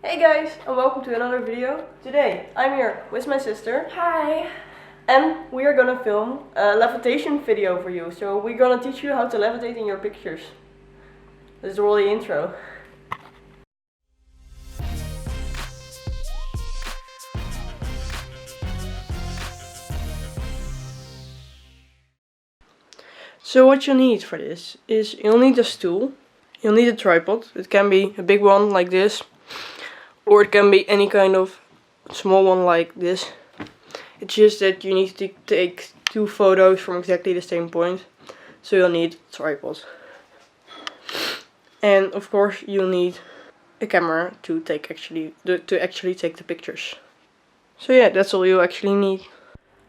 Hey guys, and welcome to another video. Today I'm here with my sister. Hi! And we are gonna film a levitation video for you. So we're gonna teach you how to levitate in your pictures. Let's roll the intro. So what you need for this is you'll need a stool, you'll need a tripod. It can be a big one like this, or it can be any kind of small one like this. It's just that you need to take two photos from exactly the same point, so you'll need a tripod. And of course you'll need a camera to actually take the pictures. So yeah, that's all you actually need.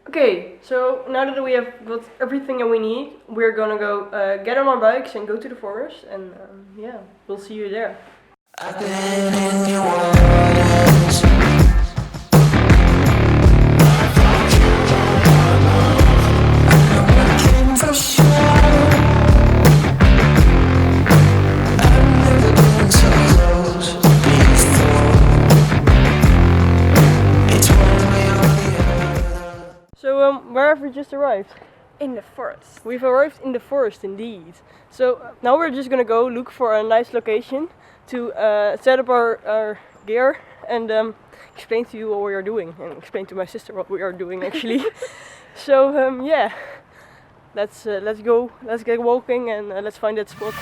Okay, so now that we have got everything that we need, we're gonna go get on our bikes and go to the forest, and yeah, we'll see you there. I've been in your waters. So where have we just arrived? In the forest. We've arrived in the forest indeed. So now we're just gonna go look for a nice location to set up our gear and explain to you what we are doing, and explain to my sister what we are doing actually. So yeah, let's go, let's get walking, and let's find that spot.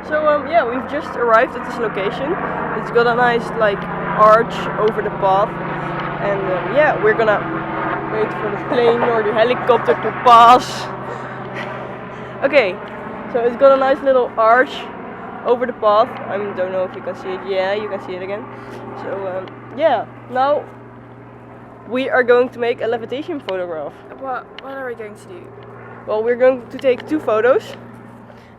So yeah, we've just arrived at this location. It's got a nice like arch over the path, and yeah, we're gonna wait for the plane or the helicopter to pass. Okay, so it's got a nice little arch over the path. I don't know if you can see it. Yeah, you can see it again. So yeah, now we are going to make a levitation photograph. What are we going to do? Well, we're going to take two photos,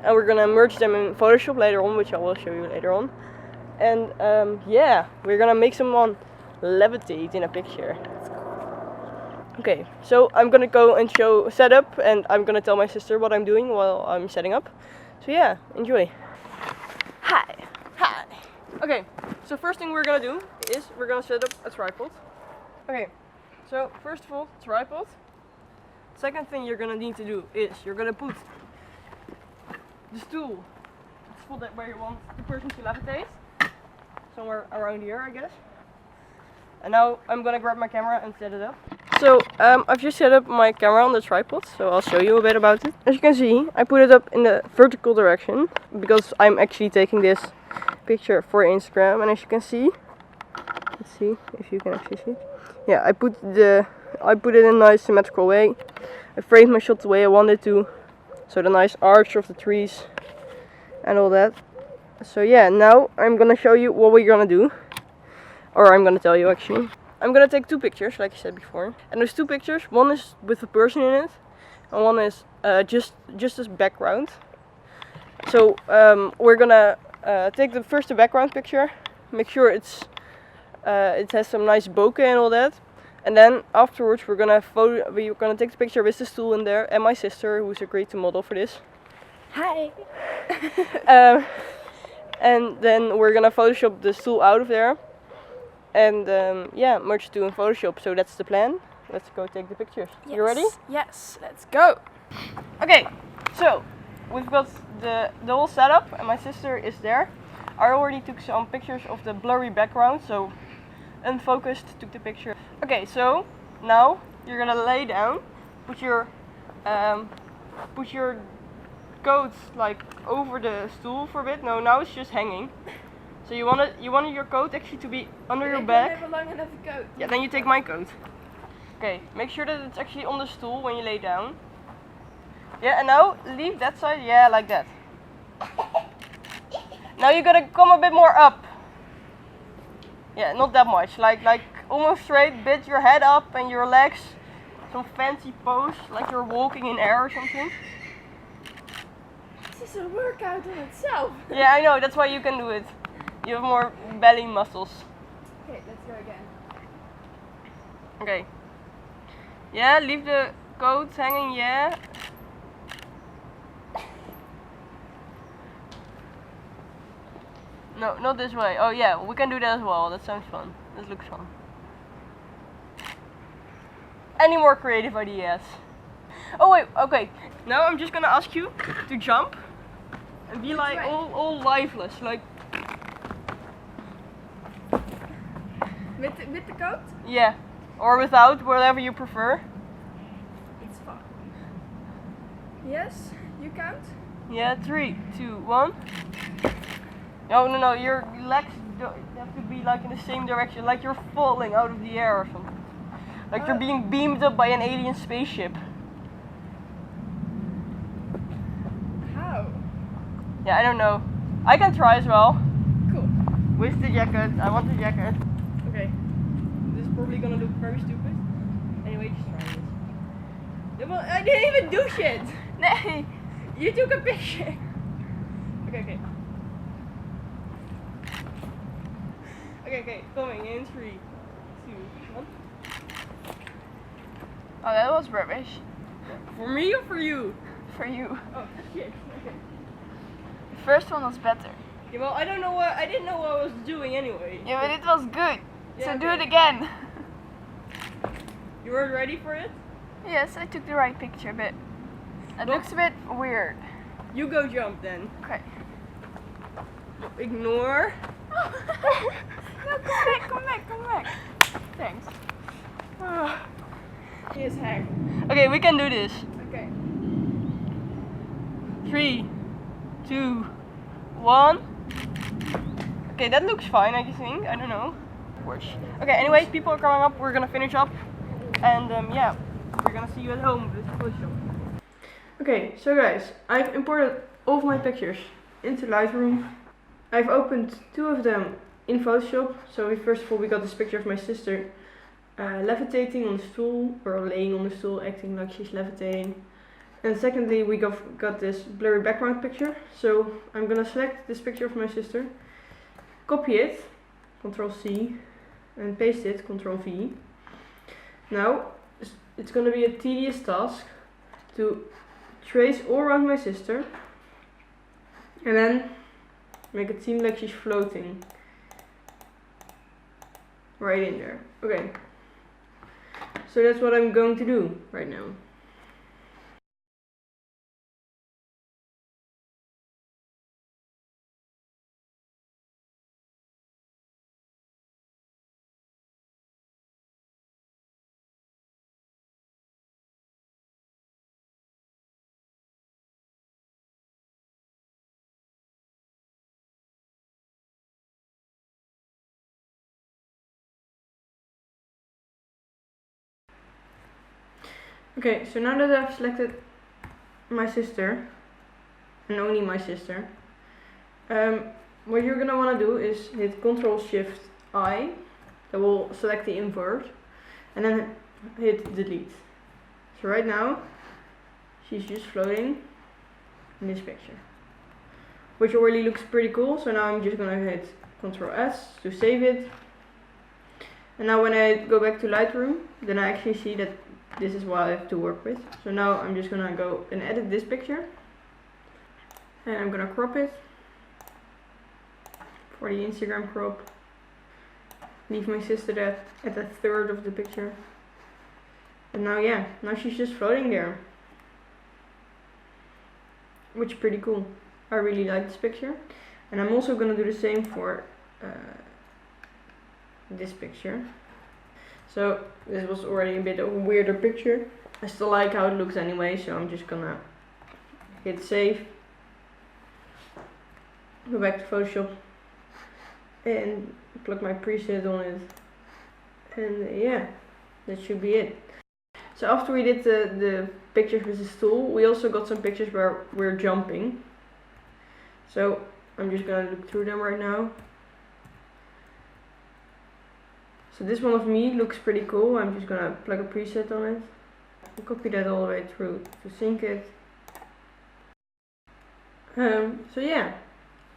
and we're gonna merge them in Photoshop later on, which I will show you later on. And yeah, we're gonna make someone levitate in a picture. Okay, so I'm gonna go and set up, and I'm gonna tell my sister what I'm doing while I'm setting up. So yeah, enjoy. Hi! Hi! Okay, so first thing we're gonna do is we're gonna set up a tripod. Okay, so first of all, tripod. Second thing you're gonna need to do is you're gonna put the stool, the spot where you want the person to levitate, somewhere around here, I guess. And now I'm gonna grab my camera and set it up. So I've just set up my camera on the tripod, so I'll show you a bit about it. As you can see, I put it up in the vertical direction because I'm actually taking this picture for Instagram. And as you can see, let's see if you can actually see it. Yeah, I put it in a nice symmetrical way. I framed my shot the way I wanted to. So the nice arch of the trees and all that. So yeah, now I'm gonna show you what we're gonna do. Or I'm gonna tell you actually. I'm gonna take two pictures, like I said before. And there's two pictures. One is with a person in it, and one is just as background. So we're gonna take the background picture. Make sure it has some nice bokeh and all that. And then afterwards we're gonna take the picture with the stool in there, and my sister, who's agreed to model for this. Hi! And then we're gonna Photoshop the stool out of there, and yeah, merge the two in Photoshop. So that's the plan. Let's go take the pictures. Yes. You ready? Yes, let's go! Okay, so we've got the whole setup, and my sister is there. I already took some pictures of the blurry background, so unfocused took the picture. Okay, so now you're gonna lay down, put your coat like over the stool for a bit. No, now it's just hanging. So you wanted your coat actually to be under your I back. don't have a long enough coat. Yeah, then you take my coat. Okay, make sure that it's actually on the stool when you lay down. Yeah, and now leave that side. Yeah, like that. Now you gotta come a bit more up. Yeah, not that much. Like almost straight. Bit your head up and your legs. Some fancy pose, like you're walking in air or something. This is a workout in itself. Yeah, I know. That's why you can do it. You have more belly muscles. Okay, let's go again. Okay. Yeah, leave the coat hanging. Yeah. No, not this way. Oh yeah, we can do that as well. That sounds fun. This looks fun. Any more creative ideas? Oh wait, okay. Now I'm just gonna ask you to jump and be like all lifeless, like. With the coat? Yeah, or without, whatever you prefer. It's fun. Yes, you count? Yeah, 3, 2, 1. No, your legs have to be like in the same direction, like you're falling out of the air or something. Like you're being beamed up by an alien spaceship. How? Yeah, I don't know. I can try as well. Cool. With the jacket. I want the jacket. Okay. This is probably gonna look very stupid. Anyway, just try this. Yeah, well, I didn't even do shit! Nee. You took a picture! Okay. Okay, coming in 3, 2, 1. Oh, that was rubbish. For me or for you? For you. Oh shit. Okay. The first one was better. Yeah, well, I didn't know what I was doing anyway. Yeah, but it was good. Yeah, So do okay. it again. You weren't ready for it? Yes, I took the right picture, but it Look. looks a bit weird. You go jump then. Okay. Ignore. No, come back. Thanks. Here's hack. Okay, we can do this. Okay. 3, 2, 1. Okay, that looks fine, I think. I don't know. Okay, anyway, people are coming up. We're gonna finish up. And yeah, we're gonna see you at home with Photoshop. Okay, so guys, I've imported all of my pictures into Lightroom. I've opened 2 of them in Photoshop. So first of all, we got this picture of my sister levitating on the stool, or laying on the stool, acting like she's levitating. And secondly, we got this blurry background picture. So I'm gonna select this picture of my sister, copy it, Ctrl C, and paste it, Ctrl V. Now, it's gonna be a tedious task to trace all around my sister, and then make it seem like she's floating right in there. Okay. So that's what I'm going to do right now. Okay, so now that I've selected my sister, and only my sister, what you're gonna wanna do is hit Ctrl-Shift-I, that will select the invert, and then hit delete. So right now, she's just floating in this picture, which already looks pretty cool. So now I'm just gonna hit Ctrl-S to save it. And now when I go back to Lightroom, then I actually see that this is what I have to work with. So now I'm just gonna go and edit this picture, and I'm gonna crop it for the Instagram crop. Leave my sister at a third of the picture. And now, yeah, now she's just floating there, which is pretty cool. I really like this picture, and I'm also gonna do the same for this picture. So this was already a bit of a weirder picture. I still like how it looks anyway, so I'm just gonna hit save, go back to Photoshop, and plug my preset on it, and yeah, that should be it. So after we did the pictures with the stool, we also got some pictures where we're jumping. So I'm just gonna look through them right now. So this one of me looks pretty cool. I'm just gonna plug a preset on it. I'll copy that all the way through to sync it. So yeah,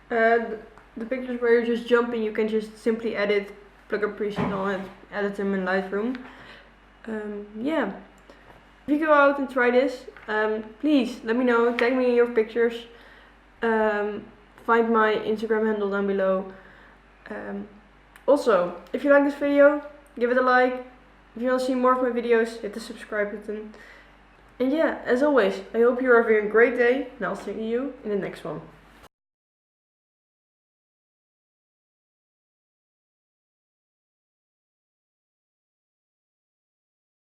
the pictures where you're just jumping, you can just simply edit, plug a preset on it, edit them in Lightroom. Yeah, if you go out and try this, please let me know, tag me in your pictures, find my Instagram handle down below. Also, if you like this video, give it a like. If you want to see more of my videos, hit the subscribe button. And yeah, as always, I hope you're having a great day, and I'll see you in the next one.